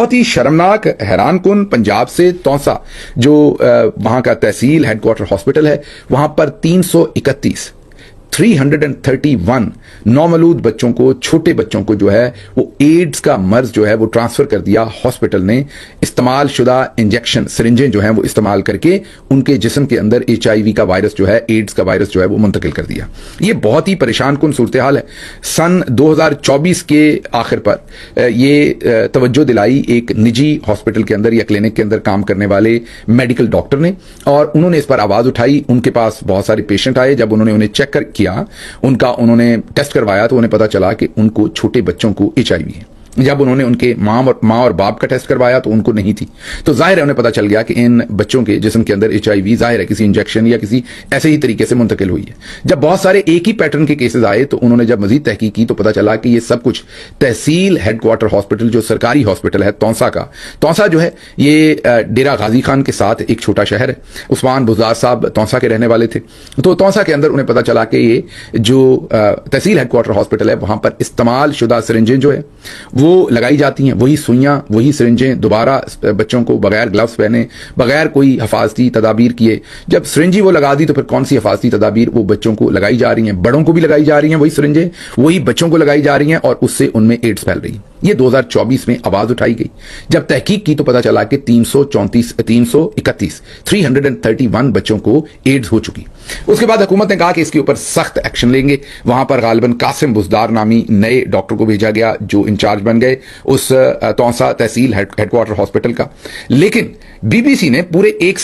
بہت ہی شرمناک حیران کن پنجاب سے تونسا جو وہاں کا تحصیل ہیڈ کوارٹر ہاسپٹل ہے وہاں پر 331 نومولود بچوں کو چھوٹے بچوں کو جو ہے وہ ایڈز کا مرض جو ہے وہ ٹرانسفر کر دیا ہاسپٹل نے استعمال شدہ انجیکشن سرنجیں جو ہیں وہ استعمال کر کے ان کے جسم کے اندر HIV کا وائرس جو ہے ایڈز کا وائرس جو ہے وہ منتقل کر دیا. یہ بہت ہی پریشان کن صورتحال ہے. سن 2024 کے آخر پر یہ توجہ دلائی ایک نجی ہاسپٹل کے اندر یا کلینک کے اندر کام کرنے والے میڈیکل ڈاکٹر نے اور انہوں نے اس پر آواز اٹھائی. ان کے پاس بہت سارے پیشنٹ آئے. جب انہوں نے انہیں چیک کیا انہوں نے ٹیسٹ کروایا تو انہیں پتا چلا کہ ان کو چھوٹے بچوں کو HIV ہے. جب انہوں نے ان کے ماں اور باپ کا ٹیسٹ کروایا تو ان کو نہیں تھی. تو ظاہر ہے انہیں پتا چل گیا کہ ان بچوں کے جسم کے اندر HIV ظاہر ہے کسی انجیکشن یا کسی ایسے ہی طریقے سے منتقل ہوئی ہے. جب بہت سارے ایک ہی پیٹرن کے کیسز آئے تو انہوں نے جب مزید تحقیق کی تو پتا چلا کہ یہ سب کچھ تحصیل ہیڈ کوارٹر ہاسپٹل جو سرکاری ہاسپٹل ہے تونسا کا. تونسا جو ہے یہ ڈیرہ غازی خان کے ساتھ ایک چھوٹا شہر ہے. عثمان بزدار صاحب تونسا کے رہنے والے تھے. تو تونسا کے اندر انہیں پتا چلا کہ یہ جو تحصیل ہیڈ کوارٹر ہاسپٹل ہے وہاں پر استعمال شدہ سرنجیں جو ہے وہ لگائی جاتی ہیں. وہی سوئیاں وہی سرنجیں دوبارہ بچوں کو بغیر گلوز پہنے بغیر کوئی حفاظتی تدابیر کیے جب سرنجی وہ لگا دی تو پھر کون سی حفاظتی تدابیر وہ بچوں کو لگائی جا رہی ہیں. بڑوں کو بھی لگائی جا رہی ہیں وہی سرنجیں وہی بچوں کو لگائی جا رہی ہیں اور اس سے ان میں ایڈز پھیل رہی ہے. یہ 2024 میں آواز اٹھائی گئی. جب تحقیق کی تو پتا چلا کہ 331 بچوں کو ایڈز ہو چکی. اس کے بعد حکومت نے کہا کہ اس کے اوپر سخت ایکشن لیں گے. وہاں پر غالباً قاسم بزدار نامی نئے ڈاکٹر کو بھیجا گیا جو انچارج بن گئے اس تونسا تحصیل ہیڈ کوارٹر ہاسپٹل کا. لیکن BBC نے پورے ایک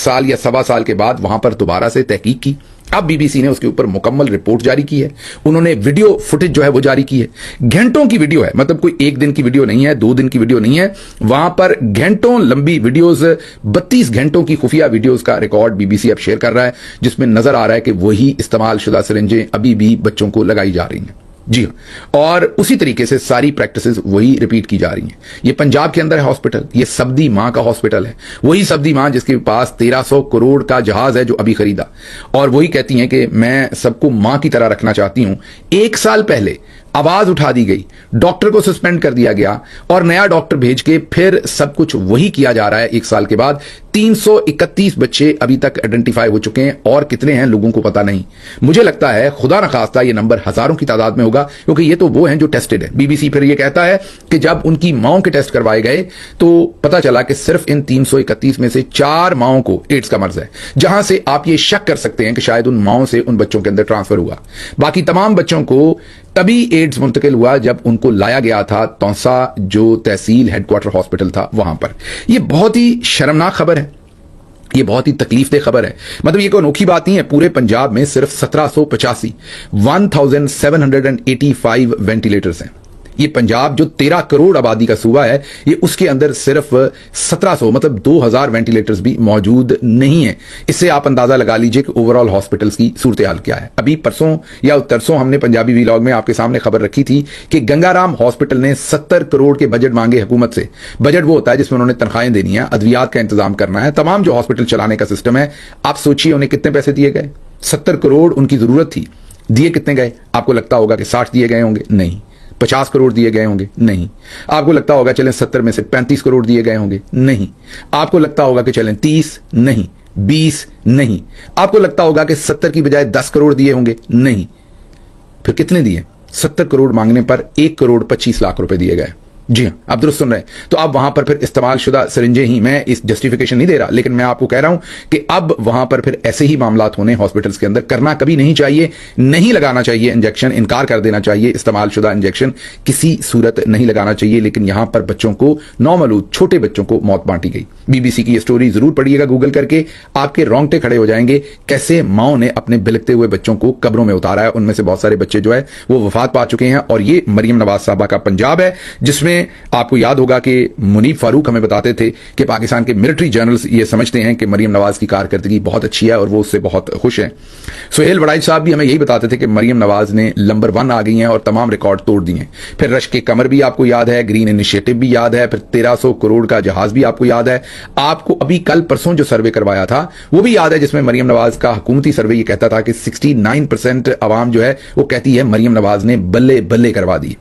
سال یا سوا سال کے بعد وہاں پر دوبارہ سے تحقیق کی. اب BBC نے اس کے اوپر مکمل رپورٹ جاری کی ہے. انہوں نے ویڈیو فوٹیج جو ہے وہ جاری کی ہے. گھنٹوں کی ویڈیو ہے. مطلب کوئی ایک دن کی ویڈیو نہیں ہے 2 دن کی ویڈیو نہیں ہے. وہاں پر گھنٹوں لمبی ویڈیوز 32 گھنٹوں کی خفیہ ویڈیوز کا ریکارڈ BBC اب شیئر کر رہا ہے جس میں نظر آ رہا ہے کہ وہی استعمال شدہ سرنجیں ابھی بھی بچوں کو لگائی جا رہی ہیں. جی اور اسی طریقے سے ساری پریکٹسز وہی ریپیٹ کی جا رہی ہیں. یہ پنجاب کے اندر ہے ہاسپٹل. یہ سبدی ماں کا ہاسپٹل ہے. وہی سبدی ماں جس کے پاس 1300 کروڑ کا جہاز ہے جو ابھی خریدا اور وہی کہتی ہیں کہ میں سب کو ماں کی طرح رکھنا چاہتی ہوں. 1 سال پہلے آواز اٹھا دی گئی, ڈاکٹر کو سسپینڈ کر دیا گیا اور نیا ڈاکٹر بھیج کے پھر سب کچھ وہی کیا جا رہا ہے. 1 سال کے بعد 331 بچے ابھی تک آئیڈینٹیفائی ہو چکے ہیں اور کتنے ہیں لوگوں کو پتا نہیں. مجھے لگتا ہے خدا نخواستہ یہ نمبر ہزاروں کی تعداد میں ہوگا کیونکہ یہ تو وہ ہیں جو ٹیسٹڈ ہے. BBC پھر یہ کہتا ہے کہ جب ان کی ماؤں کے ٹیسٹ کروائے گئے تو پتا چلا کہ صرف ان 331 میں سے 4 ماؤں کو ایڈز کا مرض ہے, جہاں سے آپ یہ شک کر سکتے ہیں کہ شاید ان ماؤں سے ان بچوں کے اندر ٹرانسفر ہوا. باقی تمام بچوں کو تبھی ایڈز منتقل ہوا جب ان کو لایا گیا تھا تونسا جو تحصیل ہیڈ کوارٹر ہاسپٹل تھا وہاں پر. یہ بہت ہی شرمناک خبر ہے. یہ بہت ہی تکلیف دہ خبر ہے. مطلب یہ کوئی انوکھی بات نہیں ہے. پورے پنجاب میں صرف 1785 وینٹیلیٹرز ہیں. یہ پنجاب جو 13 کروڑ آبادی کا صوبہ ہے یہ اس کے اندر صرف 1700 مطلب 2000 وینٹیلیٹرز بھی موجود نہیں ہیں. اس سے آپ اندازہ لگا لیجئے کہ اوورال ہاسپٹلز کی صورتحال کیا ہے. ابھی پرسوں یا ترسوں ہم نے پنجابی ویلاگ میں آپ کے سامنے خبر رکھی تھی کہ گنگا رام ہاسپٹل نے 70 کروڑ کے بجٹ مانگے حکومت سے. بجٹ وہ ہوتا ہے جس میں انہوں نے تنخواہیں دینی ہیں, ادویات کا انتظام کرنا ہے, تمام جو ہاسپٹل چلانے کا سسٹم ہے. آپ سوچئے انہیں کتنے پیسے دیے گئے. 70 کروڑ ان کی ضرورت تھی. دیے کتنے گئے؟ آپ کو لگتا ہوگا کہ 60 دیے گئے ہوں گے. نہیں. 50 کروڑ دیے گئے ہوں گے. نہیں. آپ کو لگتا ہوگا چلیں 70 میں سے 35 کروڑ دیے گئے ہوں گے. نہیں. آپ کو لگتا ہوگا کہ چلیں 30. نہیں. 20. نہیں. آپ کو لگتا ہوگا کہ 70 کی بجائے 10 کروڑ دیے ہوں گے. نہیں. پھر کتنے دیے؟ 70 کروڑ مانگنے پر 1 کروڑ 25 لاکھ روپے دیے گئے. جی ہاں, آپ درست سن رہے ہیں. تو اب وہاں پر پھر استعمال شدہ سرنجیں ہی, میں اس جسٹیفیکیشن نہیں دے رہا لیکن میں آپ کو کہہ رہا ہوں کہ اب وہاں پر پھر ایسے ہی معاملات ہونے ہاسپٹلز کے اندر. کرنا کبھی نہیں چاہیے, نہیں لگانا چاہیے انجیکشن, انکار کر دینا چاہیے. استعمال شدہ انجیکشن کسی صورت نہیں لگانا چاہیے. لیکن یہاں پر بچوں کو, نومولود چھوٹے بچوں کو موت بانٹی گئی. BBC کی یہ سٹوری ضرور پڑھیے گا گوگل کر کے, آپ کے رونگٹے کھڑے ہو جائیں گے کیسے ماؤں نے اپنے بلکتے ہوئے بچوں کو قبروں میں اتارا ہے. ان میں سے بہت سارے بچے جو ہے وہ وفات پا چکے ہیں. اور یہ مریم نواز صاحبہ کا پنجاب ہے جس میں آپ کو یاد ہوگا کہ منیب فاروق ہمیں بتاتے تھے کہ پاکستان کے ملٹری جرنلز یہ سمجھتے ہیں کہ مریم نواز کی کارکردگی بہت اچھی ہے اور وہ اس سے بہت خوش ہیں. سہیل وڑائچ صاحب بھی ہمیں یہی بتاتے تھے کہ مریم نواز نے نمبر 1 آ گئی ہیں اور تمام ریکارڈ توڑ دیے ہیں. پھر رش کے کمر بھی آپ کو یاد ہے, گرین انیشیٹو بھی یاد ہے, پھر 1300 کروڑ کا جہاز بھی آپ کو یاد ہے. آپ کو ابھی کل پرسوں جو سروے کروایا تھا وہ بھی یاد ہے جس میں مریم نواز کا حکومتی سروے یہ کہتا تھا کہ 69% عوام جو ہے وہ کہتی ہے مریم نواز نے بلے بلے کروا دی.